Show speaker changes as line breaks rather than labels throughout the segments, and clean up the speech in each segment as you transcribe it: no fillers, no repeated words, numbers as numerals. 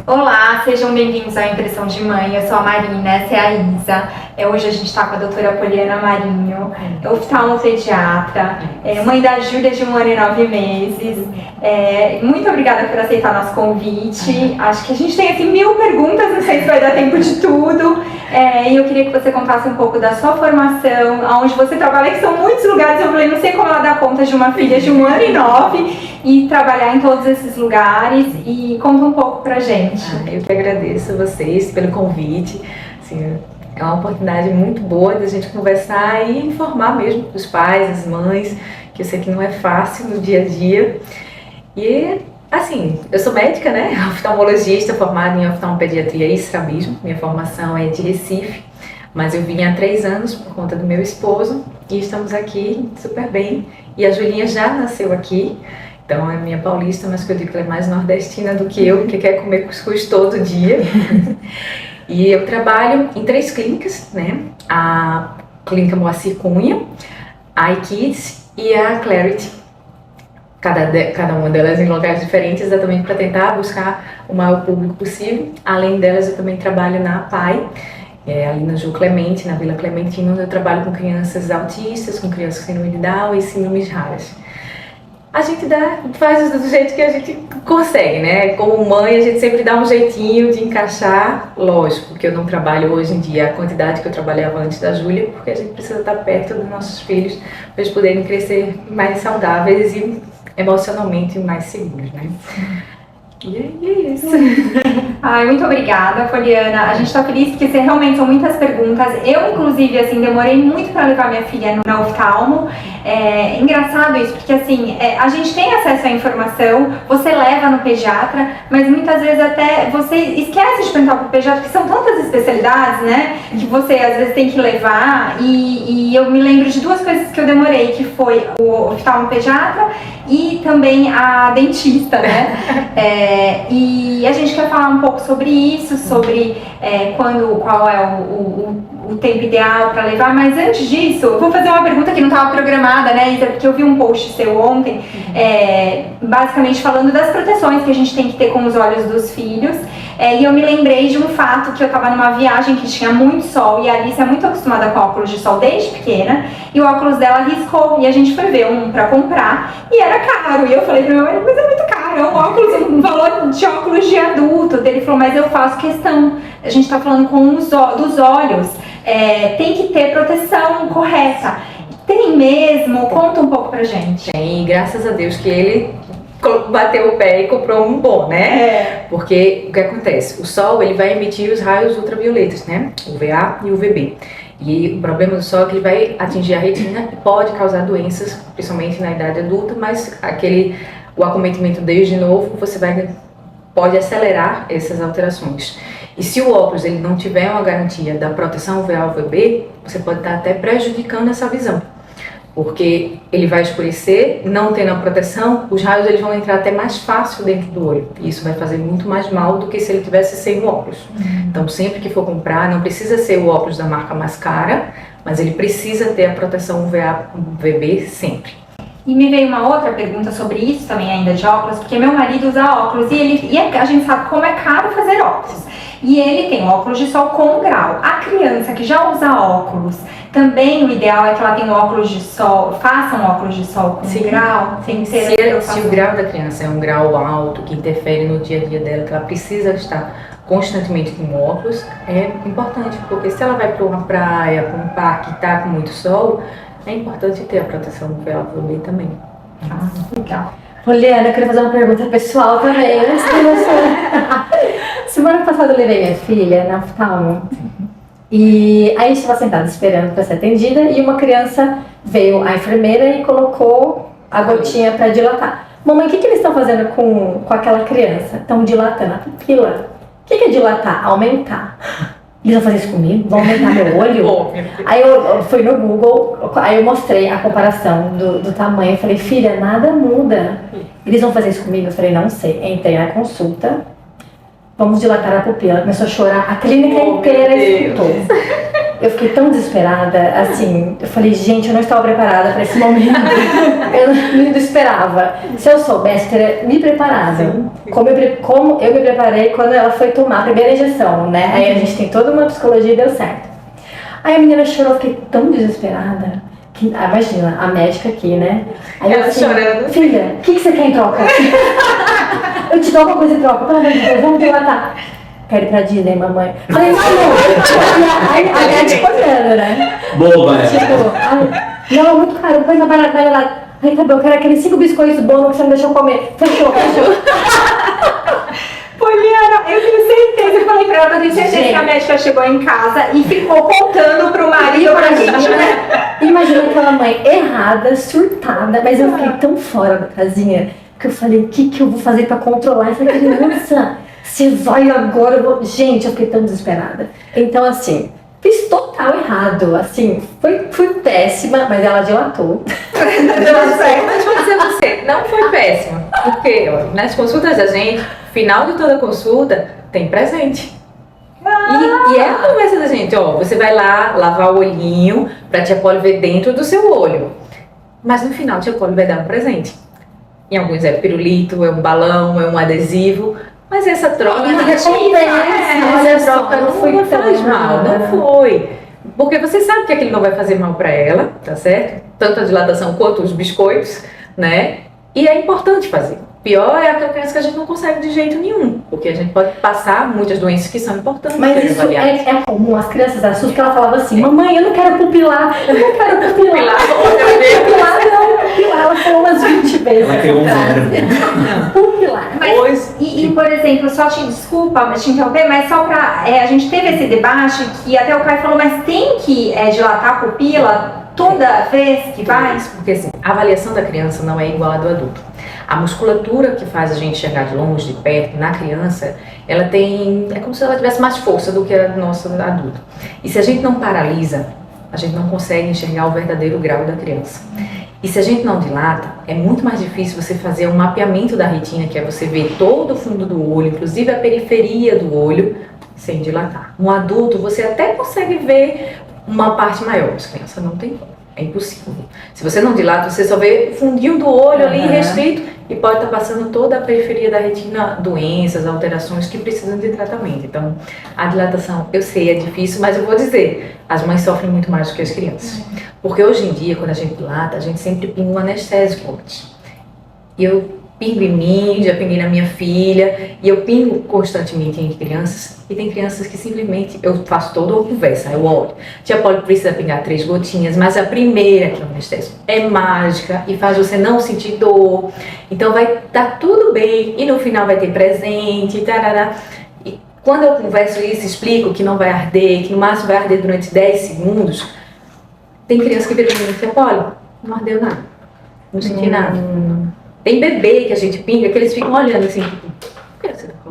Olá, sejam bem-vindos ao Impressão de Mãe. Eu sou a Marina, essa é a Isa. Hoje a gente está com a doutora Poliana Marinho, oftalmopediatra, mãe da Júlia de 1 ano e 9 meses. Muito obrigada por aceitar nosso convite. Acho que a gente tem assim 1000 perguntas, não sei se vai dar tempo de tudo. E eu queria que você contasse um pouco da sua formação, aonde você trabalha, que são muitos lugares. Eu falei, não sei como ela dá conta de uma filha de 1 ano e 9 e trabalhar em todos esses lugares. E conta um pouco pra gente.
Eu que agradeço a vocês pelo convite. Assim, é uma oportunidade muito boa de a gente conversar e informar mesmo os pais, as mães, que eu sei que não é fácil no dia a dia. E, assim, eu sou médica, né? Oftalmologista, formada em oftalmopediatria e estrabismo. Minha formação é de Recife, mas eu vim há 3 anos por conta do meu esposo e estamos aqui super bem. E a Julinha já nasceu aqui. Então é minha paulista, mas que eu digo que ela é mais nordestina do que eu, que quer comer cuscuz todo dia. E eu trabalho em 3 clínicas, né? A Clínica Moacir Cunha, a iKids e a Clarity. Cada uma delas em lugares diferentes, exatamente para tentar buscar o maior público possível. Além delas, eu também trabalho na APAI, ali no João Clemente, na Vila Clementina, onde eu trabalho com crianças autistas, com crianças com síndrome de Down e síndromes raras. A gente faz do jeito que a gente consegue, né? Como mãe, a gente sempre dá um jeitinho de encaixar. Lógico que eu não trabalho hoje em dia a quantidade que eu trabalhava antes da Júlia, porque a gente precisa estar perto dos nossos filhos para eles poderem crescer mais saudáveis e emocionalmente mais seguros, né? E é isso.
Ai, muito obrigada, Poliana. A gente tá feliz porque realmente são muitas perguntas. Eu, inclusive, assim, demorei muito para levar minha filha no oftalmo. É engraçado isso, porque assim, a gente tem acesso à informação, você leva no pediatra, mas muitas vezes até você esquece de perguntar pro pediatra, porque são tantas especialidades, né, que você às vezes tem que levar. E eu me lembro de 2 coisas que eu demorei, que foi o oftalmopediatra e também a dentista, né? E a gente quer falar um pouco sobre isso, sobre qual é o tempo ideal para levar, mas antes disso, eu vou fazer uma pergunta que não estava programada, né, Isa, porque eu vi um post seu ontem, basicamente falando das proteções que a gente tem que ter com os olhos dos filhos, e eu me lembrei de um fato que eu estava numa viagem que tinha muito sol, e a Alice é muito acostumada com óculos de sol desde pequena, e o óculos dela riscou, e a gente foi ver um para comprar, e era caro, e eu falei pro meu marido, mas é muito caro, é um óculos, um valor de óculos de adulto. Ele falou, mas eu faço questão, a gente está falando dos olhos, tem que ter proteção correta. Tem mesmo? Conta um pouco pra gente.
Tem, graças a Deus que ele bateu o pé e comprou um bom, né? Porque o que acontece? O sol, ele vai emitir os raios ultravioletas, né? UVA e UVB. E o problema do sol é que ele vai atingir a retina e pode causar doenças, principalmente na idade adulta, mas o acometimento deles de novo, pode acelerar essas alterações. E se o óculos ele não tiver uma garantia da proteção UVA UVB, você pode estar até prejudicando essa visão. Porque ele vai escurecer, não tendo a proteção, os raios eles vão entrar até mais fácil dentro do olho. E isso vai fazer muito mais mal do que se ele tivesse sem o óculos. Então sempre que for comprar, não precisa ser o óculos da marca mais cara, mas ele precisa ter a proteção UVA UVB sempre.
E me veio uma outra pergunta sobre isso também ainda de óculos, porque meu marido usa óculos e a gente sabe como é caro fazer óculos. E ele tem óculos de sol com grau. A criança que já usa óculos, também o ideal é que ela tenha óculos de sol, faça um óculos de sol com grau, sem ter
se o grau da criança é um grau alto, que interfere no dia a dia dela, que ela precisa estar constantemente com óculos, é importante, porque se ela vai para uma praia, para um parque que está com muito sol, é importante ter a proteção do UVA UVB também.
Legal.
Poliana, eu queria fazer uma pergunta pessoal também. Semana passada eu levei minha filha na oftalmo e aí a gente estava sentada esperando para ser atendida e uma criança veio, a enfermeira, e colocou a gotinha para dilatar. Mamãe, o que eles estão fazendo com aquela criança? Estão dilatando a pupila. O que é dilatar? Aumentar. Eles vão fazer isso comigo? Vão aumentar meu olho? Aí eu fui no Google, aí eu mostrei a comparação do tamanho. Eu falei, filha, nada muda. Eles vão fazer isso comigo? Eu falei, não sei. Entrei na consulta, vamos dilatar a pupila. Começou a chorar, a clínica inteira escutou. eu fiquei tão desesperada, assim, eu falei, gente, eu não estava preparada para esse momento. Eu não esperava. Se eu soubesse, teria me preparado. Como eu me preparei quando ela foi tomar a primeira injeção, né? Aí a gente tem toda uma psicologia e deu certo. Aí a menina chorou, eu fiquei tão desesperada. Imagina, a médica aqui, né? Aí
ela
assim,
chorando.
Filha, o que você quer em troca? Eu te dou alguma coisa em troca, pelo amor de Deus, vamos dilatar. Quero ir pra Disney, mamãe. Falei, não. Aí a médica olhando, né?
Boba,
Tipo, não, muito caro, depois na barata. Ai, tá bom, eu quero aqueles 5 biscoitos bons que você não deixou comer. Fechou.
Poliana, eu tenho certeza, eu falei pra ela, eu tenho certeza que a médica chegou em casa e ficou contando pro marido pra gente, né?
Imagina aquela mãe errada, surtada, mas eu fiquei tão fora da casinha que eu falei, o que eu vou fazer pra controlar essa criança? Você vai agora, gente, eu fiquei tão desesperada. Então, assim, fiz total errado, assim, fui péssima, mas ela dilatou.
Deu certo. Mas vou dizer você, não foi péssima. Porque ó, nas consultas da gente, final de toda consulta, tem presente. E é a conversa da gente, ó, você vai lá lavar o olhinho pra tia Polly ver dentro do seu olho. Mas no final, a tia Polly vai dar um presente. Em alguns é pirulito, é um balão, é um adesivo. Mas essa troca
essa troca não foi
não faz mal, não foi. Porque você sabe que aquilo não vai fazer mal pra ela, tá certo? Tanto a dilatação quanto os biscoitos, né? E é importante fazer. Pior é aquela criança que a gente não consegue de jeito nenhum, porque a gente pode passar muitas doenças que são importantes.
Mas isso é comum, as crianças assustam, que ela falava assim, mamãe, eu não quero pupilar, eu não quero pupilar, pupilar, ela falou umas 20 vezes.
Ela criou um verbo.
Pupilar.
Mas, e, por exemplo, só te desculpa te interromper, mas só pra. A gente teve esse debate que até o Caio falou, mas tem que dilatar a pupila toda vez que vai?
Porque assim, a avaliação da criança não é igual à do adulto. A musculatura que faz a gente enxergar de longe, de perto, na criança, ela tem. É como se ela tivesse mais força do que a nossa adulta. E se a gente não paralisa, a gente não consegue enxergar o verdadeiro grau da criança. E se a gente não dilata, é muito mais difícil você fazer um mapeamento da retina, que é você ver todo o fundo do olho, inclusive a periferia do olho, sem dilatar. Um adulto, você até consegue ver uma parte maior, mas criança não tem como. É impossível. Se você não dilata, você só vê o fundinho do olho ali restrito e pode estar passando toda a periferia da retina, doenças, alterações que precisam de tratamento. Então, a dilatação, eu sei, é difícil, mas eu vou dizer, as mães sofrem muito mais do que as crianças. Porque hoje em dia, quando a gente dilata, a gente sempre pinga um anestésico antes. E eu pingo em mim, já pinguei na minha filha, e eu pingo constantemente em crianças, e tem crianças que simplesmente, eu faço toda uma conversa, eu olho, tia Polly precisa pingar 3 gotinhas, mas a primeira, que é o anestésico, é mágica, e faz você não sentir dor, então vai estar tudo bem, e no final vai ter presente, tarará. E quando eu converso isso, explico que não vai arder, que no máximo vai arder durante 10 segundos, tem criança que vira pra mim, tia Polly, não ardeu nada, não senti nada. Tem bebê que a gente pinga, que eles ficam olhando assim, tipo,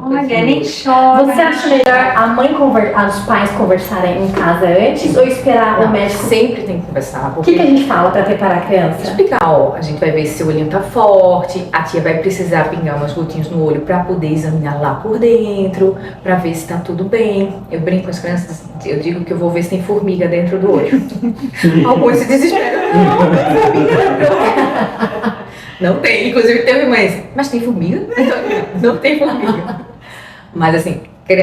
Olha, nem chora.
Você acha melhor a mãe os pais conversarem em casa antes ou esperar o médico?
Sempre tem que conversar.
O que a gente fala pra preparar a criança?
Explicar, ó, a gente vai ver se seu olhinho tá forte, a tia vai precisar pingar umas gotinhas no olho pra poder examinar lá por dentro, pra ver se tá tudo bem. Eu brinco com as crianças, eu digo que eu vou ver se tem formiga dentro do olho. Alguns se desesperam. Não, formiga não. Não tem, inclusive teve mães, mas tem formiga? Não tem formiga. Mas assim,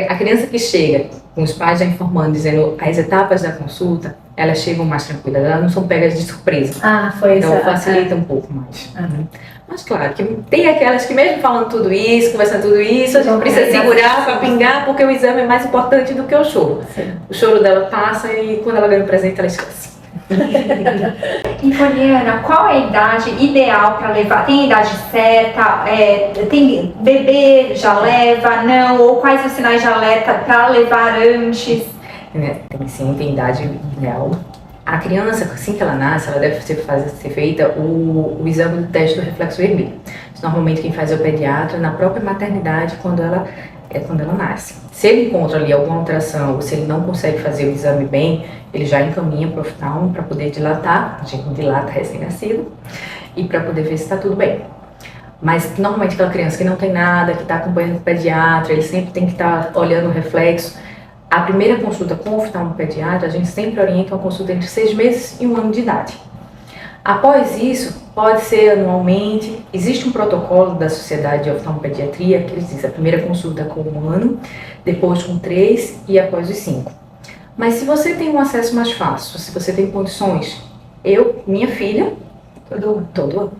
a criança que chega com os pais já informando, dizendo as etapas da consulta, elas chegam mais tranquilas, elas não são pegas de surpresa.
Ah, foi isso.
Então facilita um pouco mais. Mas claro, que tem aquelas que mesmo falando tudo isso, conversando tudo isso, a gente precisa segurar para pingar, porque o exame é mais importante do que o choro. Sim. O choro dela passa e quando ela ganha o presente, ela esquece.
E Poliana, qual é a idade ideal para levar? Tem idade certa? Tem bebê já leva? Não? Ou quais os sinais de alerta para levar antes?
Tem sim, tem idade ideal. A criança, assim que ela nasce, ela deve ser feita o exame do teste do reflexo vermelho. Normalmente quem faz é o pediatra na própria maternidade quando ela nasce. Se ele encontra ali alguma alteração ou se ele não consegue fazer o exame bem, ele já encaminha para o oftalmo para poder dilatar, a gente dilata recém-nascido, e para poder ver se está tudo bem. Mas normalmente aquela criança que não tem nada, que está acompanhando o pediatra, ele sempre tem que estar olhando o reflexo. A primeira consulta com o oftalmopediatra, a gente sempre orienta uma consulta entre 6 meses e 1 ano de idade. Após isso, pode ser anualmente. Existe um protocolo da Sociedade de Oftalmopediatria que eles dizem a primeira consulta com 1 ano, depois com 3 e após os 5. Mas se você tem um acesso mais fácil, se você tem condições, minha filha, todo ano.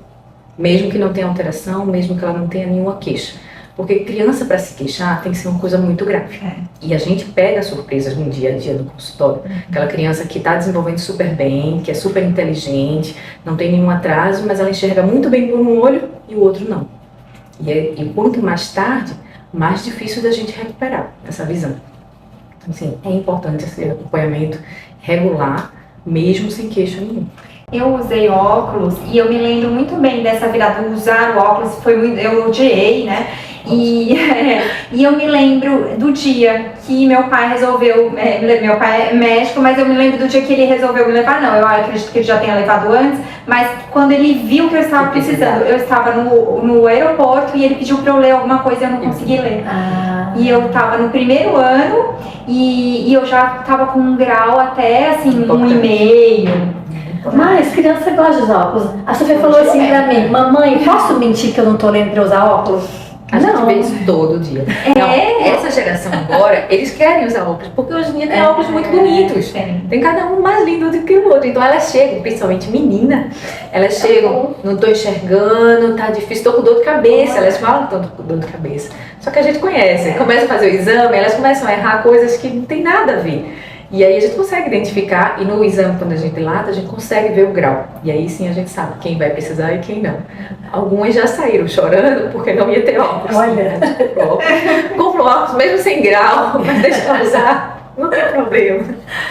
Mesmo que não tenha alteração, mesmo que ela não tenha nenhuma queixa. Porque criança para se queixar tem que ser uma coisa muito grave. E a gente pega surpresas no dia a dia no consultório. Aquela criança que está desenvolvendo super bem, que é super inteligente, não tem nenhum atraso, mas ela enxerga muito bem por um olho e o outro não. E quanto mais tarde, mais difícil da gente recuperar essa visão. Então, assim, é importante esse acompanhamento regular, mesmo sem queixa nenhuma.
Eu usei óculos e eu me lembro muito bem dessa virada, usar o óculos, eu odiei, né? E eu me lembro do dia que meu pai resolveu, meu pai é médico, mas eu me lembro do dia que ele resolveu me levar, não, eu acredito que ele já tenha levado antes, mas quando ele viu que eu estava precisando, eu estava no aeroporto e ele pediu para eu ler alguma coisa e eu não consegui ler. E eu estava no primeiro ano e eu já estava com um grau até, assim, 1,5.
Mas criança gosta de usar óculos. A Sofia falou assim pra mim, mamãe, posso mentir que eu não tô lendo pra usar óculos?
A gente vê isso todo dia. Não, essa geração agora, eles querem usar óculos, porque hoje em dia tem óculos muito bonitos. Tem cada um mais lindo do que o outro. Então elas chegam, principalmente menina, elas chegam, não tô enxergando, tá difícil, tô com dor de cabeça. Elas falam que estão com dor de cabeça. Só que a gente conhece, começa a fazer o exame, elas começam a errar coisas que não tem nada a ver. E aí a gente consegue identificar, e no exame, quando a gente dilata, a gente consegue ver o grau. E aí sim a gente sabe quem vai precisar e quem não. Algumas já saíram chorando porque não ia ter óculos.
Olha.
Compro óculos mesmo sem grau, mas deixa eu usar, não tem problema.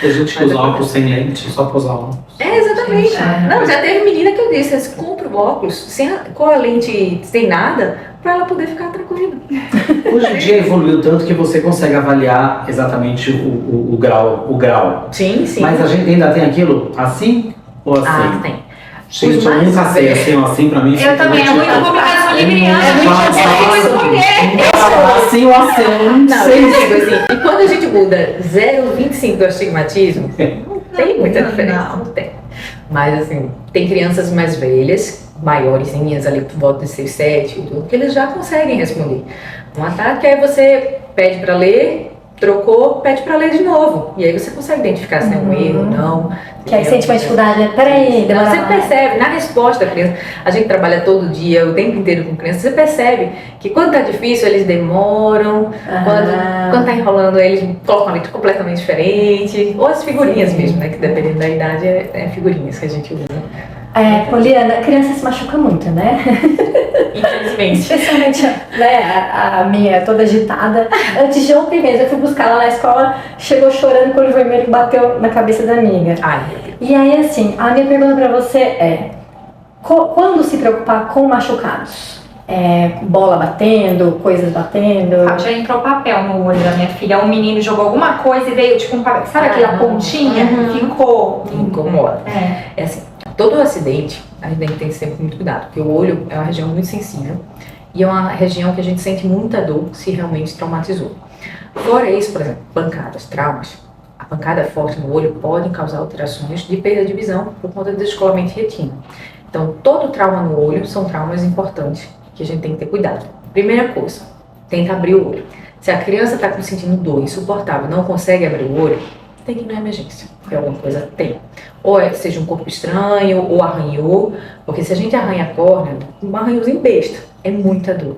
A gente usa óculos sem lente, só pra usar óculos.
Exatamente. Não, já teve menina que eu disse, compra o óculos com a lente sem nada, para ela poder ficar tranquila.
Hoje em dia evoluiu tanto que você consegue avaliar exatamente o grau.
Sim, sim.
Mas a gente ainda tem aquilo assim ou assim?
Tem.
Gente, eu nunca sei assim ou assim pra mim.
Eu também, é muito publicação libriana.
Assim ou assim, eu não
Não,
sei.
eu digo assim, e quando a gente muda 0,25 do astigmatismo, não tem muita diferença, não tem. Mas assim, tem crianças mais velhas, maiorzinhas ali por volta de 6, 7, que eles já conseguem responder. Um ataque, aí você pede para ler, trocou, pede para ler de novo. E aí você consegue identificar se é um erro ou não.
Que aí sente mais dificuldade, né? Peraí,
não, você percebe, na resposta da criança, a gente trabalha todo dia, o tempo inteiro com criança, você percebe que quando tá difícil, eles demoram, quando tá enrolando, eles colocam a letra completamente diferente, ou as figurinhas mesmo, né, que dependendo da idade, é figurinhas que a gente usa.
Poliana, a criança se machuca muito, né?
Infelizmente.
Especialmente, né, a minha toda agitada. Antes de ontem mesmo, eu fui buscar ela na escola, chegou chorando com o olho vermelho que bateu na cabeça da amiga.
Ai, meu Deus.
E aí, assim, a minha pergunta pra você é: quando se preocupar com machucados? Bola batendo, coisas batendo?
Já entrou papel no olho da minha filha. Um menino jogou alguma coisa e veio tipo um papel. Sabe aquela pontinha? Ficou.
Incomoda. É assim, todo acidente, a gente tem que ter sempre muito cuidado, porque o olho é uma região muito sensível e é uma região que a gente sente muita dor se realmente traumatizou. Fora isso, por exemplo, pancadas, traumas, a pancada forte no olho pode causar alterações de perda de visão por conta do descolamento de retina. Então, todo trauma no olho são traumas importantes que a gente tem que ter cuidado. Primeira coisa, tenta abrir o olho. Se a criança está sentindo dor insuportável, não consegue abrir o olho, tem que ir na emergência, porque alguma coisa tem. Ou seja um corpo estranho, ou arranhou, porque se a gente arranha a córnea, um arranhãozinho besta, é muita dor.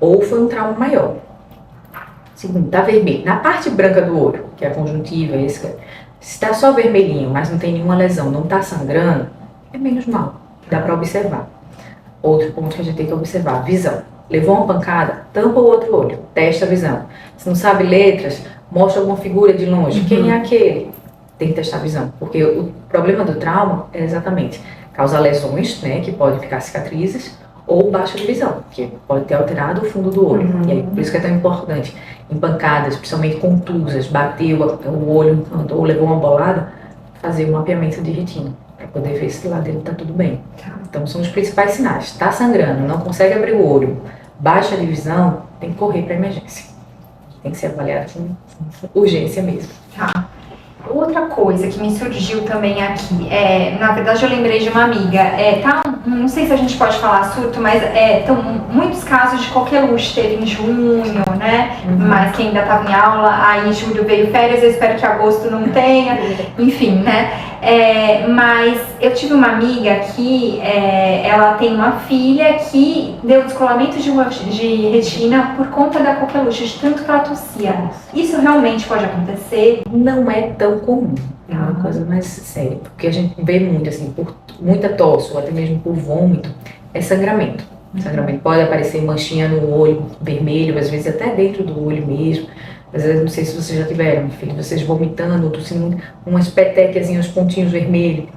Ou foi um trauma maior. Segundo, está vermelho. Na parte branca do olho, que é a conjuntiva, se está só vermelhinho, mas não tem nenhuma lesão, não está sangrando, é menos mal, dá para observar. Outro ponto que a gente tem que observar, visão. Levou uma pancada, tampa o outro olho, testa a visão. Se não sabe letras, mostra alguma figura de longe. Quem é aquele? Tem que testar a visão, porque o problema do trauma é exatamente causar lesões, né, que podem ficar cicatrizes, ou baixa de visão, que pode ter alterado o fundo do olho. E aí, por isso que é tão importante, em pancadas, principalmente contusas, bateu o olho ou levou uma bolada, fazer um mapeamento de retina, para poder ver se lá dentro está tudo bem. Então, são os principais sinais. Está sangrando, não consegue abrir o olho, baixa de visão, tem que correr para emergência. tem que ser avaliado com urgência mesmo.
Tá. Outra coisa que me surgiu também aqui, na verdade eu lembrei de uma amiga, não sei se a gente pode falar surto, mas estão muitos casos de coqueluche, teve em junho, né, mas que ainda estava em aula, aí em julho veio férias, eu espero que agosto não tenha, enfim, né, mas eu tive uma amiga que ela tem uma filha que deu descolamento de retina por conta da coqueluche, de tanto que ela tossia. Isso realmente pode acontecer?
Não é tão comum, é uma coisa mais séria, porque a gente vê muito, assim, por muita tosse, ou até mesmo por vômito, é sangramento. Sangramento pode aparecer manchinha no olho, vermelho, às vezes até dentro do olho mesmo. Às vezes, não sei se vocês já tiveram, filho, vocês vomitando, ou tossindo, umas petequiazinhas, uns pontinhos vermelhos.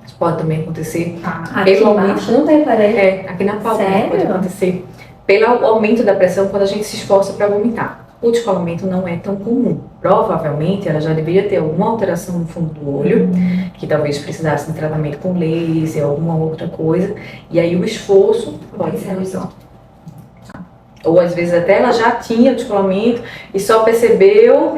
Isso pode também acontecer.
Aqui embaixo não tem parede.
Aqui na palma
Sério?
pode acontecer. Pelo aumento da pressão quando a gente se esforça para vomitar. O descolamento não é tão comum. Provavelmente ela já deveria ter alguma alteração no fundo do olho, que talvez precisasse de tratamento com laser, alguma outra coisa, e aí o esforço pode ser isso. Ou às vezes até ela já tinha descolamento e só percebeu,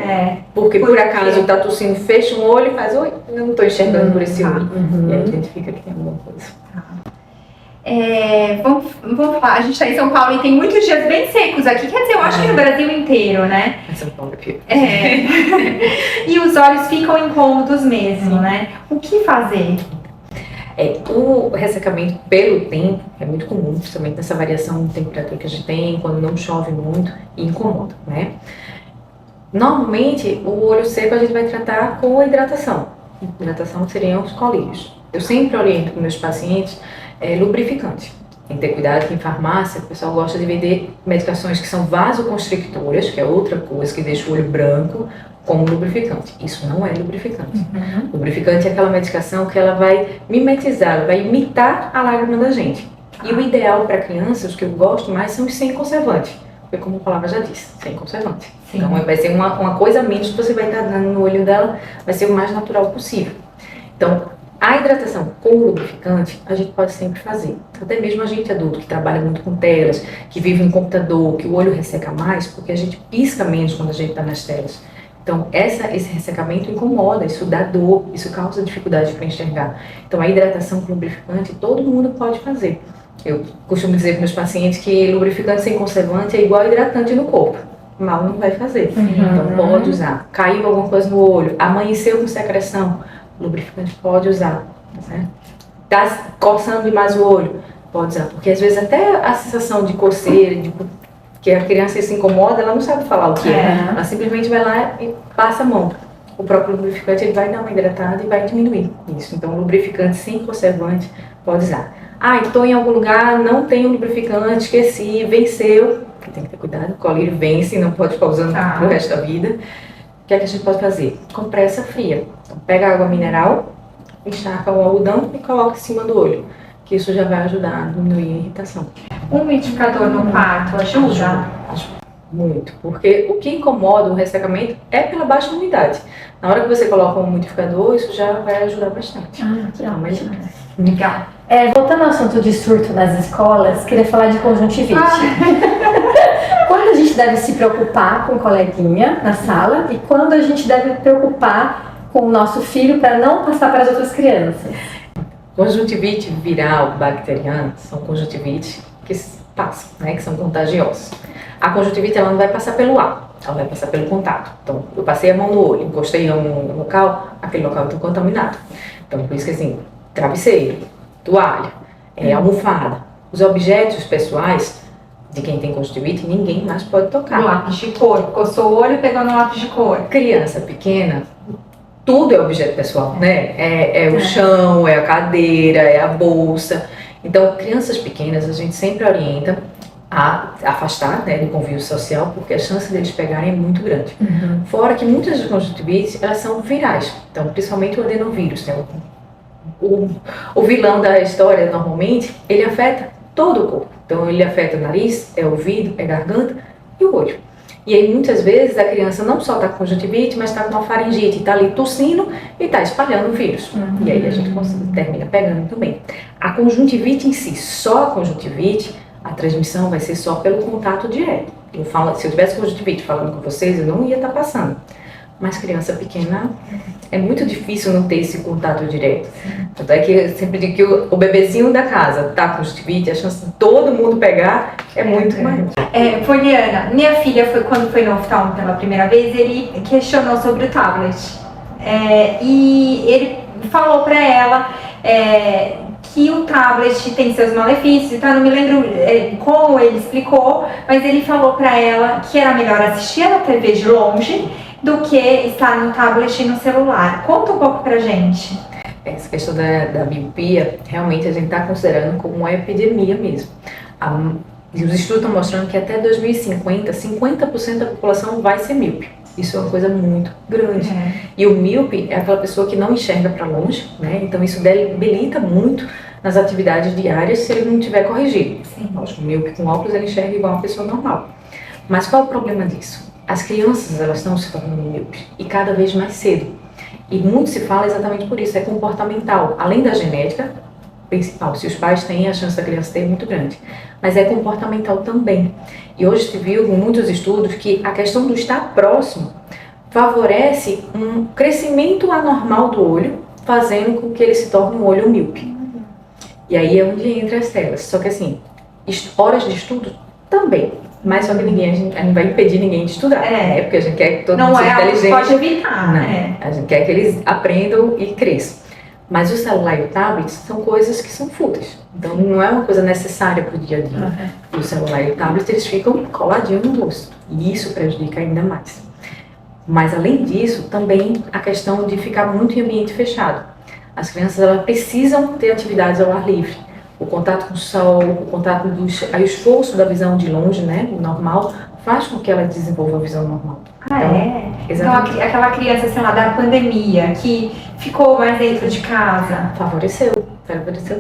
porque por acaso está tossindo, fecha um olho e faz, oi, não estou enxergando por esse olho. E aí identifica que tem alguma coisa.
Vamos falar, a gente está em São Paulo e tem muitos dias bem secos aqui, quer dizer, eu acho que no Brasil inteiro, né?
São Paulo é pior.
E os olhos ficam incômodos mesmo, né? O que fazer?
O ressecamento pelo tempo é muito comum, principalmente nessa variação de temperatura que a gente tem, quando não chove muito e incomoda, né? Normalmente, o olho seco a gente vai tratar com a hidratação. Hidratação seriam os colírios. Eu sempre oriento com meus pacientes lubrificante. Tem que ter cuidado que em farmácia o pessoal gosta de vender medicações que são vasoconstrictoras, que é outra coisa que deixa o olho branco, como lubrificante. Isso não é lubrificante. Lubrificante é aquela medicação que ela vai mimetizar, ela vai imitar a lágrima da gente. E o ideal para crianças, que eu gosto mais, são os sem conservante. Porque como a palavra já disse, sem conservante.
Sim.
Então vai ser uma coisa a menos que você vai estar dando no olho dela, vai ser o mais natural possível. Então, a hidratação com lubrificante a gente pode sempre fazer. Até mesmo a gente adulto que trabalha muito com telas, que vive em computador, que o olho resseca mais, porque a gente pisca menos quando a gente está nas telas. Então esse ressecamento incomoda, isso dá dor, isso causa dificuldade para enxergar. Então a hidratação com lubrificante todo mundo pode fazer. Eu costumo dizer para meus pacientes que lubrificante sem conservante é igual hidratante no corpo. Mal não vai fazer. Então pode usar. Caiu alguma coisa no olho, amanheceu com secreção, lubrificante pode usar, tá certo? Tá coçando demais o olho, pode usar, porque às vezes até a sensação de coceira, que a criança se incomoda, ela não sabe falar o que é. Ela simplesmente vai lá e passa a mão. O próprio lubrificante ele vai dar uma hidratada e vai diminuir isso. Então lubrificante sem conservante pode usar. Estou em algum lugar, não tenho lubrificante, esqueci, venceu. Tem que ter cuidado, o colírio vence, não pode ficar usando pro resto da vida. O que é que a gente pode fazer? Compressa fria. Então, pega água mineral, encharca o algodão e coloca em cima do olho, que isso já vai ajudar a diminuir a irritação.
Um umidificador no quarto ajuda?
Muito, porque o que incomoda o ressecamento é pela baixa umidade. Na hora que você coloca um umidificador, isso já vai ajudar bastante.
Legal.
Voltando ao assunto de surto nas escolas, queria falar de conjuntivite. Quando a gente deve se preocupar com o coleguinha na sala e quando a gente deve preocupar com o nosso filho para não passar para as outras crianças?
Conjuntivite viral, bacteriana, são conjuntivites que passam, né, que são contagiosas. A conjuntivite ela não vai passar pelo ar, ela vai passar pelo contato. Então, eu passei a mão no olho, encostei em um local, aquele local está contaminado. Então, por isso que assim, travesseiro, toalha, almofada, os objetos pessoais de quem tem conjuntivite, ninguém mais pode tocar.
Lápis de cor, coçou o olho e pegou no lápis de cor.
Criança pequena, tudo é objeto pessoal, né? É o chão, é a cadeira, é a bolsa. Então, crianças pequenas, a gente sempre orienta a afastar, né, do convívio social, porque a chance deles pegarem é muito grande. Fora que muitas das conjuntivites, elas são virais. Então, principalmente o adenovírus, né? O vilão da história, normalmente, ele afeta todo o corpo. Então, ele afeta o nariz, é o ouvido, é a garganta e o olho. E aí, muitas vezes, a criança não só está com conjuntivite, mas está com uma faringite, está ali tossindo e está espalhando o vírus. E aí, a gente termina pegando também. A conjuntivite em si, só a conjuntivite, a transmissão vai ser só pelo contato direto. Se eu tivesse conjuntivite falando com vocês, eu não ia estar passando. Mas criança pequena, é muito difícil não ter esse contato direto. Tanto é que eu sempre digo que o bebezinho da casa tá com conjuntivite, a chance de todo mundo pegar é muito maior.
Poliana, minha filha quando foi no oftalmo pela primeira vez, ele questionou sobre o tablet. E ele falou para ela que o tablet tem seus malefícios, então eu não me lembro como ele explicou, mas ele falou para ela que era melhor assistir a TV de longe do que estar no tablet e no celular. Conta um pouco pra gente.
Essa questão da miopia, realmente a gente está considerando como uma epidemia mesmo. Os estudos estão mostrando que até 2050, 50% da população vai ser míope. Isso é uma coisa muito grande. E o míope é aquela pessoa que não enxerga para longe, né? Então isso debilita muito nas atividades diárias se ele não tiver corrigido. Lógico, o míope com óculos ele enxerga igual uma pessoa normal. Mas qual é o problema disso? As crianças, elas estão se tornando míopes e cada vez mais cedo. E muito se fala exatamente por isso, é comportamental. Além da genética, principal, se os pais têm, a chance da criança ter é muito grande. Mas é comportamental também. E hoje se viu em muitos estudos que a questão do estar próximo favorece um crescimento anormal do olho, fazendo com que ele se torne um olho míope. E aí é onde entra as telas. Só que assim, horas de estudo também. Mas só que a gente não vai impedir ninguém de estudar, né? Porque a gente quer que todo mundo seja inteligente.
Não é algo que pode evitar, né?
A gente quer que eles aprendam e cresçam. Mas o celular e o tablet são coisas que são fúteis. Então não é uma coisa necessária para o dia a dia. O celular e o tablet, eles ficam coladinhos no rosto. E isso prejudica ainda mais. Mas além disso, também a questão de ficar muito em ambiente fechado. As crianças, elas precisam ter atividades ao ar livre. O contato com o sol, o contato o esforço da visão de longe, né, o normal, faz com que ela desenvolva a visão normal.
Então aquela criança, sei lá, da pandemia, que ficou mais dentro de casa.
Favoreceu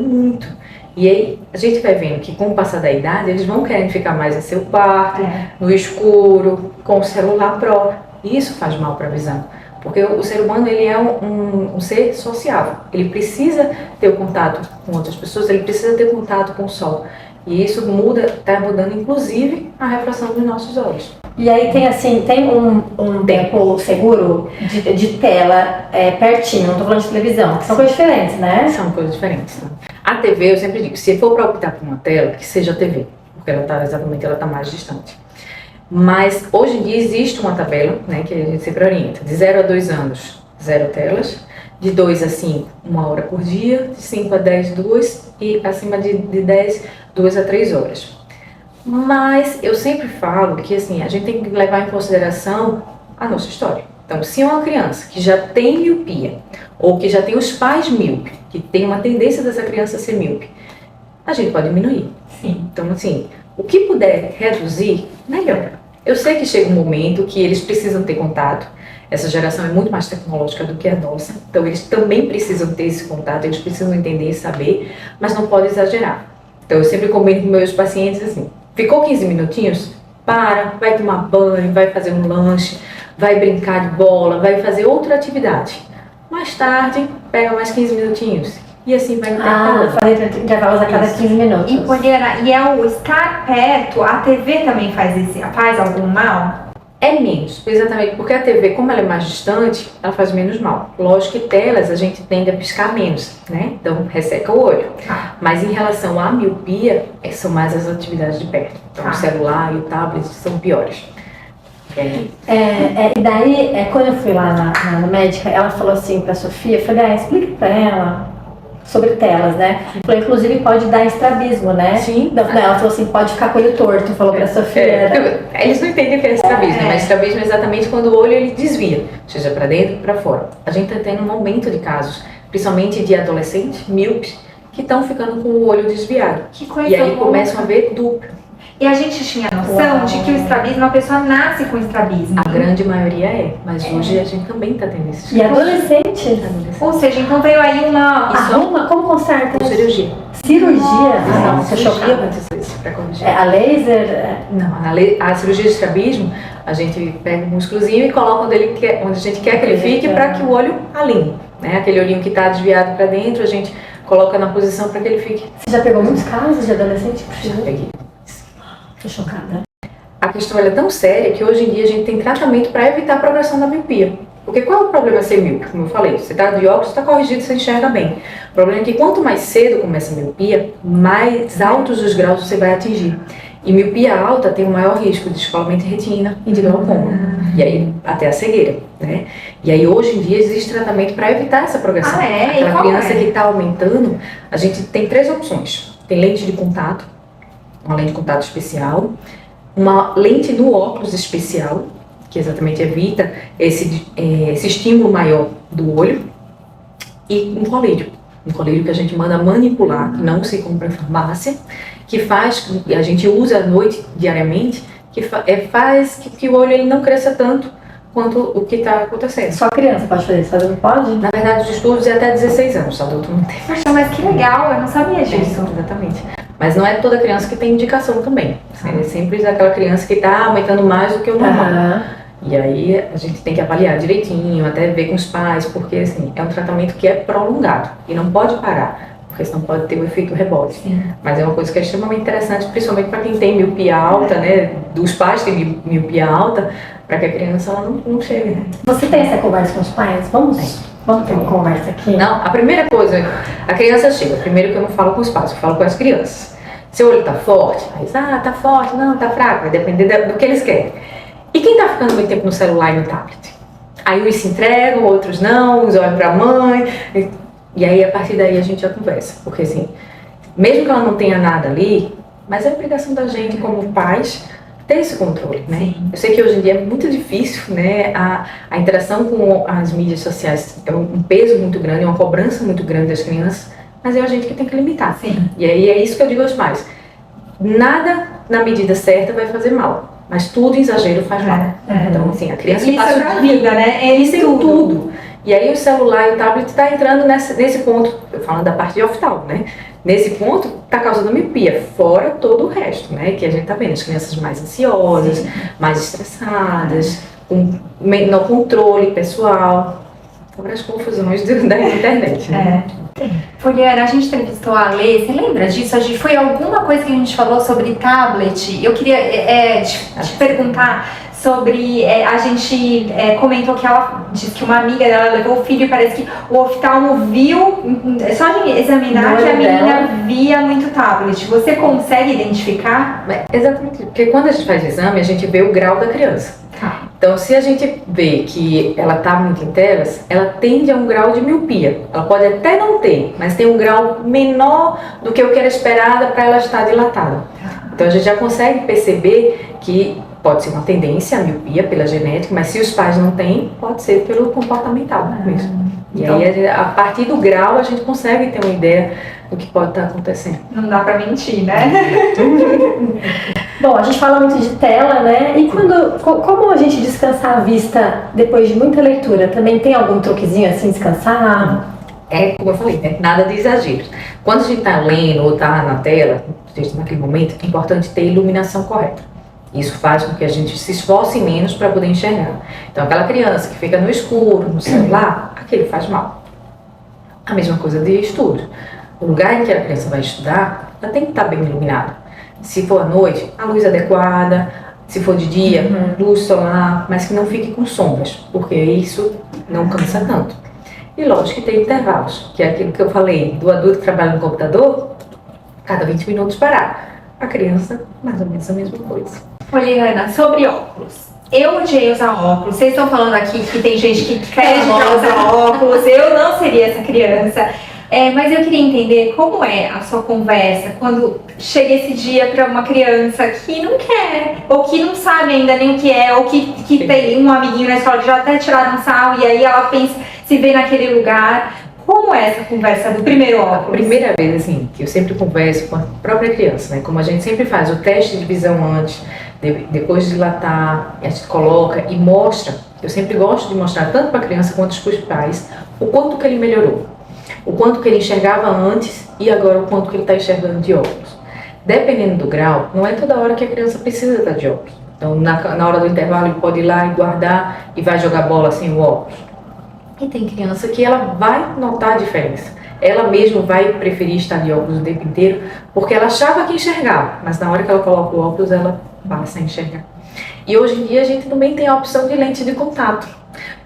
muito. E aí a gente vai vendo que com o passar da idade, eles vão querendo ficar mais em seu quarto, no escuro, com o celular próprio. E isso faz mal para a visão. Porque o ser humano, ele é um ser sociável. Ele precisa ter o contato com outras pessoas, ele precisa ter contato com o sol. E isso está mudando, inclusive, a refração dos nossos olhos.
E aí tem um tempo seguro de tela pertinho, não estou falando de televisão, que são coisas diferentes, né?
São coisas diferentes. Tá? A TV, eu sempre digo, se for para optar por uma tela, que seja a TV, porque ela está mais distante. Mas hoje em dia existe uma tabela, né, que a gente sempre orienta, de 0 a 2 anos, 0 telas, de 2 a 5, 1 hora por dia, de 5 a 10, 2, e acima de 10, 2 a 3 horas. Mas eu sempre falo que assim, a gente tem que levar em consideração a nossa história. Então, se é uma criança que já tem miopia, ou que já tem os pais míopes, que tem uma tendência dessa criança a ser míope, a gente pode diminuir. Então, assim, o que puder reduzir, melhor. Eu sei que chega um momento que eles precisam ter contato. Essa geração é muito mais tecnológica do que a nossa. Então, eles também precisam ter esse contato, eles precisam entender e saber, mas não pode exagerar. Então, eu sempre comento com meus pacientes assim, ficou 15 minutinhos? Vai tomar banho, vai fazer um lanche, vai brincar de bola, vai fazer outra atividade. Mais tarde, pega mais 15 minutinhos. E assim vai
fazer intervalos a cada 15 minutos.
E Poliana, ao estar perto, a TV também faz algum mal?
É menos, exatamente, porque a TV, como ela é mais distante, ela faz menos mal. Lógico que telas a gente tende a piscar menos, né? Então resseca o olho. Mas em relação à miopia, são mais as atividades de perto. Então o celular e o tablet são piores.
E daí, quando eu fui lá na médica, ela falou assim pra Sofia, eu falei, explica pra ela sobre telas, né? Falou, inclusive pode dar estrabismo, né?
Sim.
Ela falou assim, pode ficar com o olho torto, falou pra Sofia.
Eles não entendem o que é estrabismo, mas estrabismo é exatamente quando o olho ele desvia, seja para dentro ou para fora. A gente está tendo um aumento de casos, principalmente de adolescentes míopes, que estão ficando com o olho desviado.
Que coisa
e aí
louca.
começam a ver duplo.
E a gente tinha noção de que o estrabismo, a pessoa nasce com estrabismo.
A grande maioria mas hoje a gente também está tendo esses
E adolescente?
Ou seja, então veio aí
como conserta?
Com cirurgia.
Cirurgia?
Você
chocada.
Para corrigir.
A laser?
Não, a cirurgia de estrabismo, a gente pega o músculozinho e coloca onde a gente quer que ele fique para que o olho alinhe. Né? Aquele olhinho que está desviado para dentro, a gente coloca na posição para que ele fique.
Você já pegou muitos casos de adolescente?
Já peguei.
Tô chocada.
a questão ela é tão séria que hoje em dia a gente tem tratamento para evitar a progressão da miopia. Porque qual é o problema de ser míope? Como eu falei, você está de óculos, está corrigido, você enxerga bem. O problema é que quanto mais cedo começa a miopia, mais altos os graus você vai atingir. E miopia alta tem o maior risco de descolamento de retina e de glaucoma. E aí até a cegueira, né? E aí hoje em dia existe tratamento para evitar essa progressão. Aquela criança que está aumentando, a gente tem 3 opções. Tem lente de contato, uma lente de contato especial, uma lente no óculos especial, que exatamente evita esse estímulo maior do olho, e um colírio que a gente manda manipular, que não se compra em farmácia, que faz, a gente usa à noite diariamente, que faz que o olho ele não cresça tanto quanto o que está acontecendo.
Só criança pode fazer isso, adulto pode?
Na verdade, os estudos é até 16 anos, adulto não tem.
Poxa, mas que legal, eu não sabia disso.
Exatamente. Mas não é toda criança que tem indicação também. É sempre aquela criança que está aumentando mais do que o normal. E aí a gente tem que avaliar direitinho, até ver com os pais, porque assim, é um tratamento que é prolongado e não pode parar, porque senão pode ter um efeito rebote.
Sim.
Mas é uma coisa que é extremamente interessante, principalmente para quem tem miopia alta, né? Dos pais que têm miopia alta, para que a criança ela não chegue.
Você tem essa conversa com os pais? Vamos ter uma conversa aqui?
Não, a primeira coisa, a criança chega, primeiro que eu não falo com os pais, eu falo com as crianças. Seu olho tá forte? Aí, tá forte, não, tá fraco, vai depender do que eles querem. E quem tá ficando muito tempo no celular e no tablet? Aí uns se entregam, outros não, uns olham pra mãe. E aí, a partir daí, a gente já conversa. Porque, assim, mesmo que ela não tenha nada ali, mas é obrigação da gente, como pais, ter esse controle, né?
Sim.
Eu sei que hoje em dia é muito difícil, né? A interação com as mídias sociais é um peso muito grande, é uma cobrança muito grande das crianças, mas é a gente que tem que limitar.
Sim.
E aí, é isso que eu digo aos pais. Nada na medida certa vai fazer mal. Mas tudo em exagero faz mal. Então, assim, a criança
Isso
passa
é pra vida, né?
Eles têm tudo. E aí o celular e o tablet está entrando nesse ponto, eu falando da parte de oftalmo, né? Nesse ponto está causando miopia, fora todo o resto, né? Que a gente está vendo, as crianças mais ansiosas, mais estressadas, com menor controle pessoal, sobre as confusões da internet, né?
Poliana, a gente entrevistou a Lê, você lembra disso? Foi alguma coisa que a gente falou sobre tablet? Eu queria te perguntar sobre, a gente comentou que ela disse que uma amiga dela levou o filho e parece que o oftalmo viu, só de examinar que a menina via muito tablet. Você consegue identificar?
Exatamente, porque quando a gente faz exame, a gente vê o grau da criança. Então, se a gente vê que ela está muito em telas, ela tende a um grau de miopia. Ela pode até não ter, mas tem um grau menor do que o que era esperado para ela estar dilatada. Então, a gente já consegue perceber que pode ser uma tendência à miopia pela genética, mas se os pais não têm, pode ser pelo comportamental mesmo. E então, aí, a partir do grau, a gente consegue ter uma ideia do que pode estar acontecendo.
Não dá pra mentir, né?
Bom, a gente fala muito de tela, né? E como a gente descansar a vista depois de muita leitura? Também tem algum truquezinho assim, descansar?
Como eu falei, né? Nada de exageros. Quando a gente está lendo ou está na tela, naquele momento, é importante ter iluminação correta. Isso faz com que a gente se esforce menos para poder enxergar. Então, aquela criança que fica no escuro, no celular, aquilo faz mal. A mesma coisa de estudo. O lugar em que a criança vai estudar, ela tem que estar bem iluminada. Se for à noite, a luz adequada. Se for de dia, luz solar, mas que não fique com sombras, porque isso não cansa tanto. E lógico que tem intervalos, que é aquilo que eu falei, do adulto que trabalha no computador, cada 20 minutos parar. A criança, mais ou menos a mesma coisa.
Poliana, sobre óculos. Eu odiei usar óculos. Vocês estão falando aqui que tem gente que pede pra usar óculos. Eu não seria essa criança. Mas eu queria entender como é a sua conversa quando chega esse dia para uma criança que não quer, ou que não sabe ainda nem o que é, ou que tem um amiguinho na escola que já até tiraram sarro e aí ela pensa, se vê naquele lugar. Como é essa conversa do primeiro óculos?
A primeira vez, assim, que eu sempre converso com a própria criança, né? Como a gente sempre faz o teste de visão antes, depois de dilatar, a gente coloca e mostra. Eu sempre gosto de mostrar tanto para a criança quanto para os pais o quanto que ele melhorou. O quanto que ele enxergava antes e agora o quanto que ele está enxergando de óculos. Dependendo do grau, não é toda hora que a criança precisa estar de óculos. Então, na hora do intervalo, ele pode ir lá e guardar e vai jogar bola sem o óculos. E tem criança que ela vai notar a diferença. ela mesma vai preferir estar de óculos o tempo inteiro, porque ela achava que enxergava, mas na hora que ela coloca o óculos, ela passa a enxergar. E hoje em dia a gente também tem a opção de lente de contato,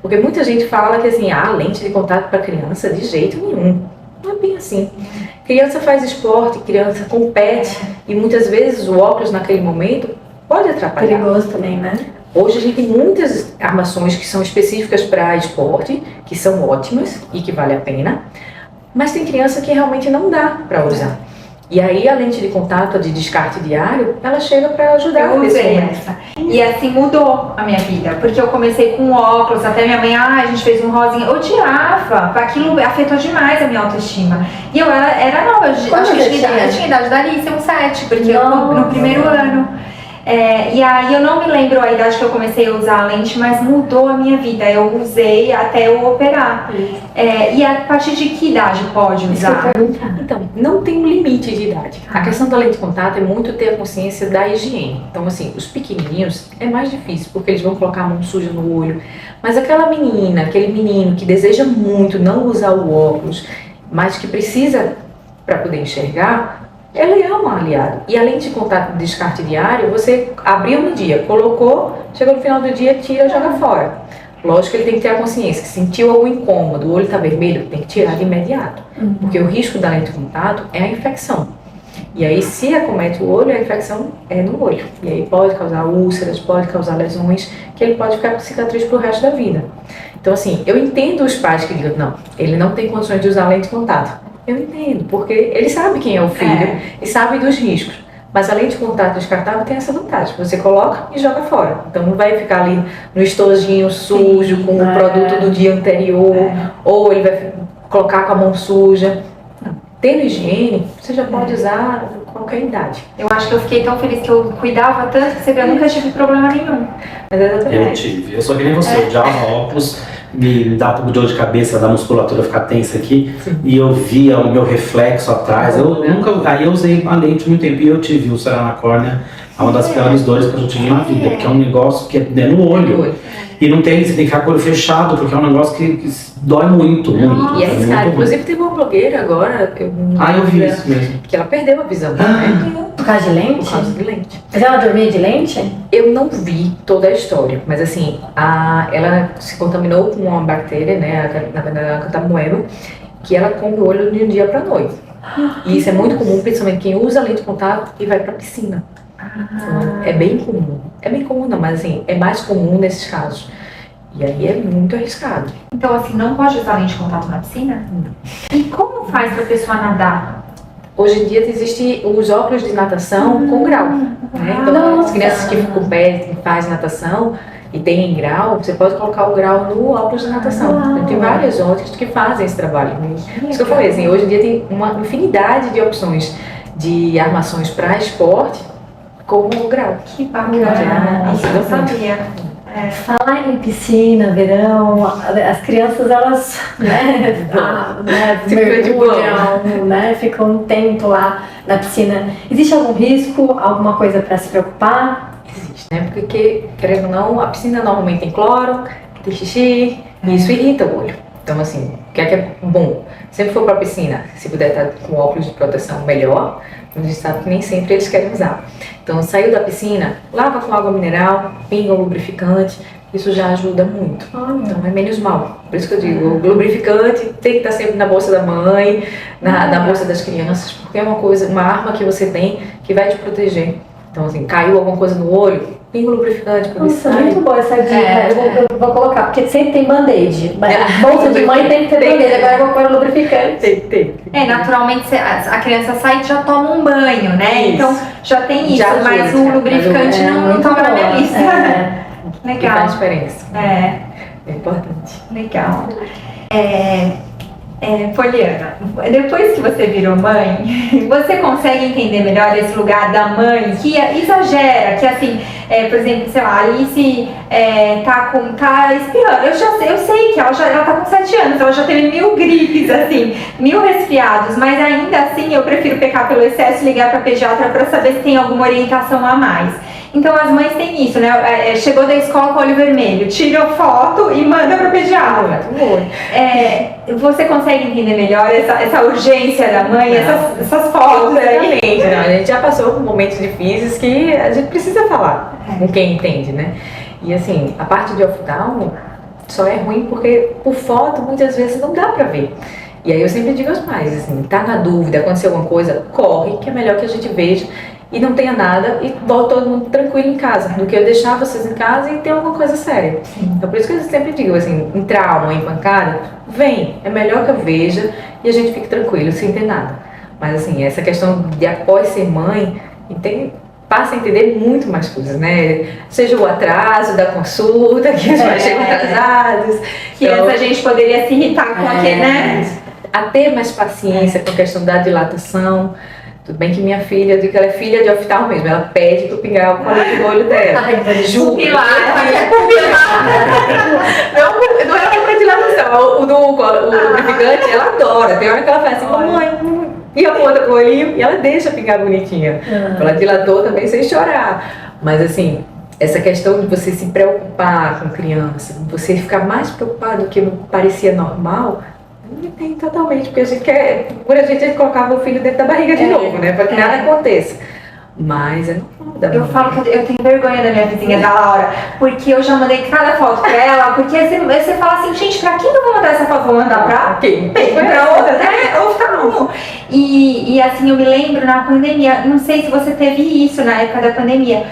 porque muita gente fala que assim, lente de contato para criança, de jeito nenhum. Não é bem assim. Criança faz esporte, criança compete, e muitas vezes o óculos naquele momento pode atrapalhar.
Perigoso também, né?
Hoje a gente tem muitas armações que são específicas para esporte, que são ótimas e que vale a pena, mas tem criança que realmente não dá para usar. E aí a lente de contato, a de descarte diário, ela chega para ajudar
Eu
nesse
usei
momento.
essa. E assim mudou a minha vida, porque eu comecei com óculos, até minha mãe, a gente fez um rosinha, eu odiava, aquilo afetou demais a minha autoestima. E eu era nova, acho que eu tinha idade da Alice, 7, porque eu no primeiro ano. E aí eu não me lembro a idade que eu comecei a usar a lente, mas mudou a minha vida. Eu usei até eu operar. E a partir de que idade pode usar?
Então, não tem um limite de idade. A questão da lente de contato é muito ter a consciência da higiene. Então, assim, os pequenininhos é mais difícil, porque eles vão colocar a mão suja no olho. Mas aquela menina, aquele menino que deseja muito não usar o óculos, mas que precisa para poder enxergar, ela é um aliado. E a lente de contato de descarte diário, você abriu no dia, colocou, chegou no final do dia, tira e joga fora. Lógico que ele tem que ter a consciência que sentiu algum incômodo, o olho está vermelho, tem que tirar de imediato. Porque o risco da lente de contato é a infecção. E aí, se acomete o olho, a infecção é no olho. E aí pode causar úlceras, pode causar lesões, que ele pode ficar com cicatriz pro resto da vida. Então, assim, eu entendo os pais que dizem, não, ele não tem condições de usar lente de contato. Eu entendo, porque ele sabe quem é o filho e sabe dos riscos. Mas a lente de contato descartável tem essa vantagem. Você coloca e joga fora. Então não vai ficar ali no estojinho sujo com o produto do dia anterior, ou ele vai colocar com a mão suja. Não. Tendo higiene, você já pode usar qualquer idade.
Eu acho que eu fiquei tão feliz que eu cuidava tanto que eu nunca tive problema nenhum.
Mas
Eu tive. Eu sou que nem você, eu odiava óculos. Me dá um pouco de dor de cabeça da musculatura ficar tensa aqui. E eu via o meu reflexo atrás. Aí eu usei a lente muito tempo e eu tive úlcera na córnea. É uma das piores dores que eu já tive na vida, porque é um negócio que é no olho. E não tem, você tem que ficar com o olho fechado, porque é um negócio que dói muito, muito.
E é arriscado. Inclusive teve uma blogueira agora,
eu vi isso mesmo.
que ela perdeu a visão.
Por causa de lente?
Por causa de lente.
Mas ela dormia de lente?
Eu não vi toda a história, mas assim, ela se contaminou com uma bactéria, né, na verdade a Catamoeba, que ela come o olho de um dia para noite. E isso é muito comum, principalmente quem usa lente de contato e vai para a piscina. Então, é bem comum. É bem comum não, mas assim, é mais comum nesses casos. E aí é muito arriscado.
Então assim, não pode usar lente de contato na piscina?
Não.
E como faz pra pessoa nadar?
Hoje em dia existem os óculos de natação com grau. Né? Então as crianças que competem, fazem natação e tem grau, você pode colocar o grau no óculos de natação. Então, tem várias óticas que fazem esse trabalho. Isso que eu falei, assim, hoje em dia tem uma infinidade de opções de armações para esporte com o grau.
Que bacana, isso eu não sabia.
Falar em piscina, verão, as crianças elas mergulham, né, ficam um tempo lá na piscina. Existe algum risco, alguma coisa para se preocupar?
Existe, né? Porque, querendo ou não, a piscina normalmente tem cloro, tem xixi, e isso irrita o olho. Então, assim, o que é bom? Sempre for para a piscina, se puder estar com óculos de proteção, melhor. A gente sabe que nem sempre eles querem usar. Então, saiu da piscina, lava com água mineral, pinga o lubrificante, isso já ajuda muito. Então, é menos mal. Por isso que eu digo, o lubrificante tem que estar sempre na bolsa da mãe, na bolsa das crianças, porque é uma arma que você tem que vai te proteger. Então, assim, caiu alguma coisa no olho, pinga o lubrificante para ver se sai.
Muito boa essa dica, eu vou colocar, porque sempre tem band-aid. Bolsa de mãe tem que ter band-aid, agora eu vou pôr o lubrificante.
Tem.
Naturalmente a criança sai e já toma um banho, né?
Isso.
Então já tem isso,
Já ajuda,
mas o lubrificante não toma na minha lista.
Que
Legal.
faz diferença.
É
importante.
legal. Poliana, depois que você virou mãe, você consegue entender melhor esse lugar da mãe que exagera, que assim, por exemplo, sei lá, a Alice tá espirrando. Eu sei que ela tá com 7 anos, ela já teve 1000 gripes, assim, 1000 resfriados, mas ainda assim eu prefiro pecar pelo excesso e ligar pra pediatra pra saber se tem alguma orientação a mais. Então as mães têm isso, né? Chegou da escola com o olho vermelho, tirou foto e manda para o pediatra. Você consegue entender melhor essa urgência da mãe, essas fotos aí?
Não, a gente já passou por momentos difíceis que a gente precisa falar com quem entende, né? E assim, a parte de oftalmo só é ruim porque por foto muitas vezes não dá pra ver. E aí eu sempre digo aos pais, assim, tá na dúvida, aconteceu alguma coisa, corre, que é melhor que a gente veja e não tenha nada e volta todo mundo tranquilo em casa, do que eu deixar vocês em casa e ter alguma coisa séria. Então por isso que eu sempre digo, assim, em trauma, em pancada, vem, é melhor que eu veja e a gente fique tranquilo, sem ter nada. Mas assim, essa questão de após ser mãe, passa a entender muito mais coisas, né? Seja o atraso da consulta, que os pais chegam atrasados.
Que
então,
antes a gente poderia se irritar com aquele, né?
A ter mais paciência com a questão da dilatação. Tudo bem que minha filha, eu digo que ela é filha de oftalmo mesmo, ela pede para eu pingar o colete do olho dela. Juro. Não é para dilatação, o lubrificante ela adora. Tem hora que ela faz assim, mamãe, e a ponta com o olhinho, e ela deixa pingar bonitinha. Ela dilatou também sem chorar. Mas assim, essa questão de você se preocupar com criança, você ficar mais preocupado do que parecia normal, não tem totalmente, porque a gente quer, por a gente colocava o filho dentro da barriga de novo, né? Para que nada aconteça. Mas é normal.
Eu falo que eu tenho vergonha da minha vizinha, da Laura, porque eu já mandei cada foto pra ela, porque você fala assim, gente, pra quem eu vou mandar essa foto? Vou mandar pra
quem?
Pra outra, né? Oftalmo. E assim, eu me lembro na pandemia, não sei se você teve isso na época da pandemia,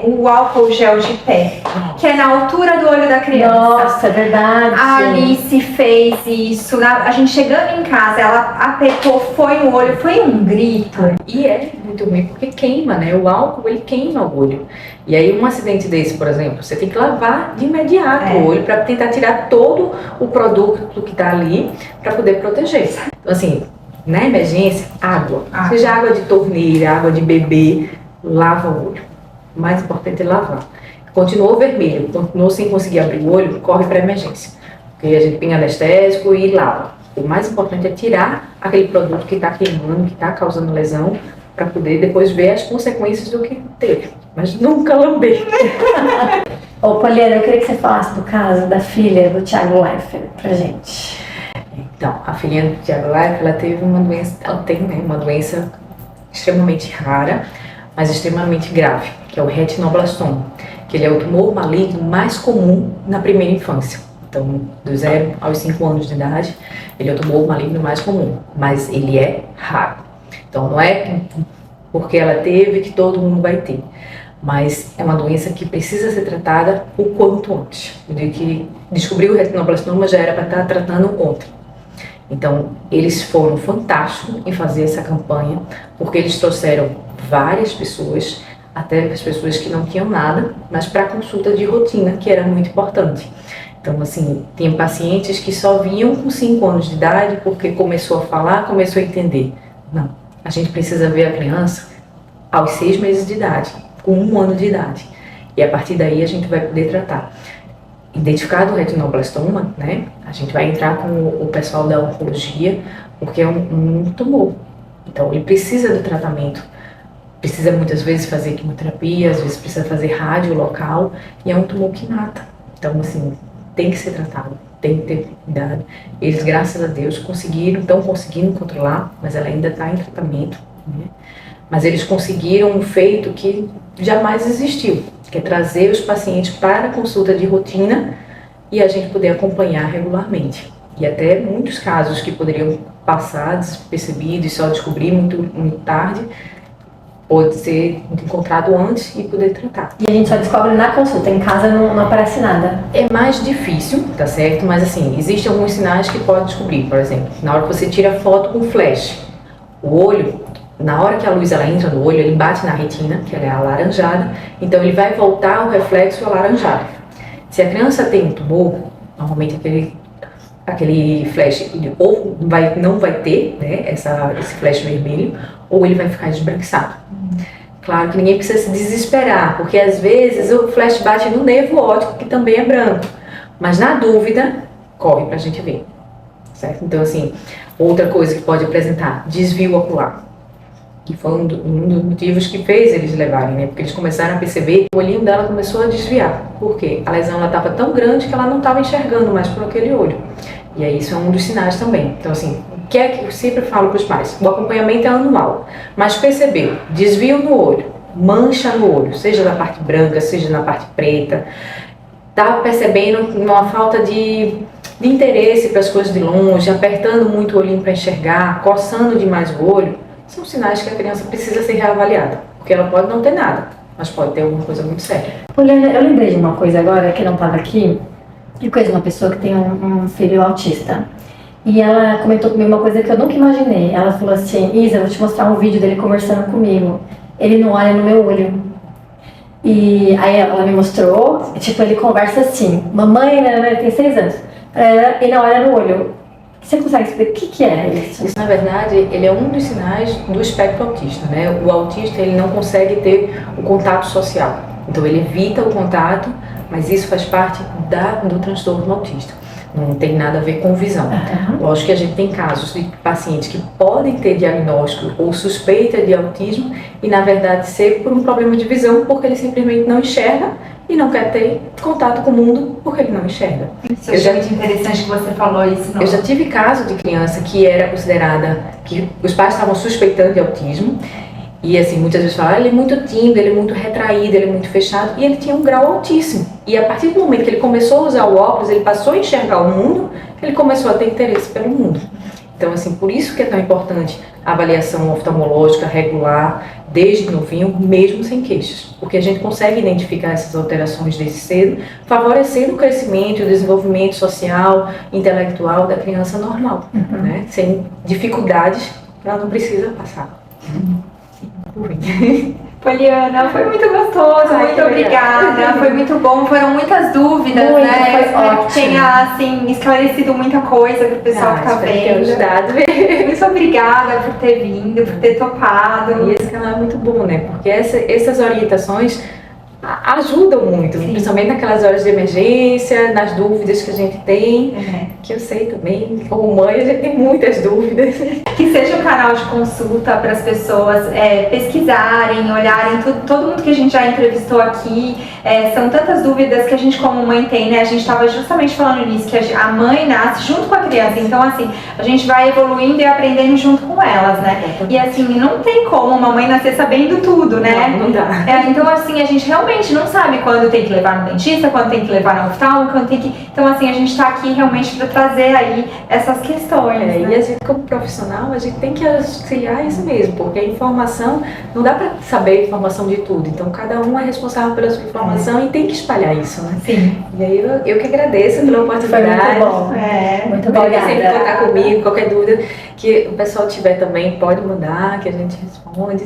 o álcool gel de pé, que é na altura do olho da criança.
Nossa, é verdade.
A Alice fez isso, a gente chegando em casa, ela apertou, foi no olho, foi um grito.
E é muito ruim, porque queima, né? O álcool, ele queima o olho. E aí um acidente desse, por exemplo, você tem que lavar de imediato o olho para tentar tirar todo o produto que está ali para poder proteger. Então assim, na emergência, água. Seja água de torneira, água de beber, lava o olho. O mais importante é lavar. Continuou vermelho, continuou sem conseguir abrir o olho, corre para emergência. Porque a gente pinga anestésico e lava. O mais importante é tirar aquele produto que está queimando, que está causando lesão, para poder depois ver as consequências do que teve. Mas nunca lamber.
Ô, Poliana, eu queria que você falasse do caso da filha do Thiago Leifert pra gente.
Então, a filhinha do Thiago Leifert, ela teve uma doença, ela tem, né, uma doença extremamente rara, mas extremamente grave, que é o retinoblastoma, que ele é o tumor maligno mais comum na primeira infância. Então, do 0 aos 5 anos de idade, ele é o tumor maligno mais comum, mas ele é raro. Então, não é porque ela teve que todo mundo vai ter, mas é uma doença que precisa ser tratada o quanto antes. Eu digo que descobrir o retinoblastoma já era para estar tratando ontem. Então, eles foram fantásticos em fazer essa campanha, porque eles trouxeram várias pessoas, até as pessoas que não tinham nada, mas para consulta de rotina, que era muito importante. Então, assim, tem pacientes que só vinham com 5 anos de idade, porque começou a falar, começou a entender. Não, a gente precisa ver a criança aos 6 meses de idade, com 1 ano de idade. E a partir daí a gente vai poder tratar. Identificado o retinoblastoma, né, a gente vai entrar com o pessoal da oncologia, porque é um tumor. Então, ele precisa do tratamento. Precisa muitas vezes fazer quimioterapia, às vezes precisa fazer rádio local, e é um tumor que mata. Então, assim, tem que ser tratado, tem que ter cuidado. Eles, graças a Deus, estão conseguindo controlar, mas ela ainda está em tratamento, né? Mas eles conseguiram um feito que jamais existiu, que é trazer os pacientes para a consulta de rotina e a gente poder acompanhar regularmente. E até muitos casos que poderiam passar despercebidos e só descobrir muito tarde, pode ser encontrado antes e poder tratar.
E a gente só descobre na consulta, em casa não aparece nada.
É mais difícil, tá certo? Mas assim, existem alguns sinais que pode descobrir. Por exemplo, na hora que você tira foto com flash, o olho, na hora que a luz ela entra no olho, ele bate na retina, que ela é alaranjada, então ele vai voltar o reflexo alaranjado. Se a criança tem um tumor, normalmente aquele flash ele ou não vai ter, né, esse flash vermelho, ou ele vai ficar esbranquiçado. Claro que ninguém precisa se desesperar, porque às vezes o flash bate no nervo óptico, que também é branco. Mas na dúvida, corre pra gente ver, certo? Então assim, outra coisa que pode apresentar, desvio ocular. que foi um dos motivos que fez eles levarem, né? Porque eles começaram a perceber que o olhinho dela começou a desviar. Por quê? A lesão estava tão grande que ela não estava enxergando mais por aquele olho. E aí isso é um dos sinais também. Então assim, o que é que eu sempre falo para os pais? O acompanhamento é anual, mas percebeu desvio no olho, mancha no olho, seja na parte branca, seja na parte preta, tá percebendo uma falta de interesse para as coisas de longe, apertando muito o olhinho para enxergar, coçando demais o olho, são sinais que a criança precisa ser reavaliada, porque ela pode não ter nada, mas pode ter alguma coisa muito séria.
Poliana, eu lembrei de uma coisa agora que não estava aqui. Eu conheço uma pessoa que tem um filho autista. E ela comentou comigo uma coisa que eu nunca imaginei. Ela falou assim: Isa, eu vou te mostrar um vídeo dele conversando comigo. Ele não olha no meu olho. E aí ela me mostrou, tipo, ele conversa assim: mamãe, né, tem 6 anos. E não olha no olho. Você consegue explicar o que é isso?
Isso, na verdade, ele é um dos sinais do espectro autista, né? O autista, ele não consegue ter o contato social. Então, ele evita o contato, mas isso faz parte do transtorno autista. Não tem nada a ver com visão. Lógico que a gente tem casos de pacientes que podem ter diagnóstico ou suspeita de autismo e, na verdade, ser por um problema de visão, porque ele simplesmente não enxerga e não quer ter contato com o mundo porque ele não enxerga.
Isso é muito interessante que você falou isso.
Eu já tive caso de criança que era considerada, que os pais estavam suspeitando de autismo e assim, muitas vezes falaram, ele é muito tímido, ele é muito retraído, ele é muito fechado, e ele tinha um grau altíssimo. E a partir do momento que ele começou a usar o óculos, ele passou a enxergar o mundo, ele começou a ter interesse pelo mundo. Então assim, por isso que é tão importante a avaliação oftalmológica regular, desde novinho, mesmo sem queixas, porque a gente consegue identificar essas alterações desde cedo, favorecendo o crescimento e o desenvolvimento social, intelectual da criança normal, né? Sem dificuldades, ela não precisa passar.
Poliana, foi muito gostoso, muito obrigada, foi muito bom, foram muitas dúvidas,
muito,
né?
foi
Espero que
ótimo.
tenha, assim, esclarecido muita coisa pro pessoal que tá vendo. Muito obrigada por ter vindo, por ter topado.
E esse canal é muito bom, né? Porque essas orientações ajudam muito, principalmente naquelas horas de emergência, nas dúvidas que a gente tem, que eu sei também, como mãe a gente tem muitas dúvidas.
Que seja um canal de consulta para as pessoas pesquisarem, olharem todo mundo que a gente já entrevistou aqui. São tantas dúvidas que a gente como mãe tem, né? A gente estava justamente falando nisso, que a mãe nasce junto com a criança, então assim, a gente vai evoluindo e aprendendo junto com elas, né? E assim, não tem como uma mãe nascer sabendo tudo, né?
Não dá.
Então assim, a gente realmente não sabe quando tem que levar no dentista, quando tem que levar no oftalmo, quando tem que... Então assim, a gente está aqui realmente para trazer aí essas questões, né?
E a gente como profissional, a gente tem que auxiliar isso mesmo, porque a informação, não dá para saber a informação de tudo, então cada um é responsável pela sua informação e tem que espalhar isso, né?
Sim.
E aí eu que agradeço pela oportunidade.
Foi muito bom. Muito
Pode sempre
obrigada.
contar comigo, qualquer dúvida que o pessoal tiver também, pode mandar, que a gente responde.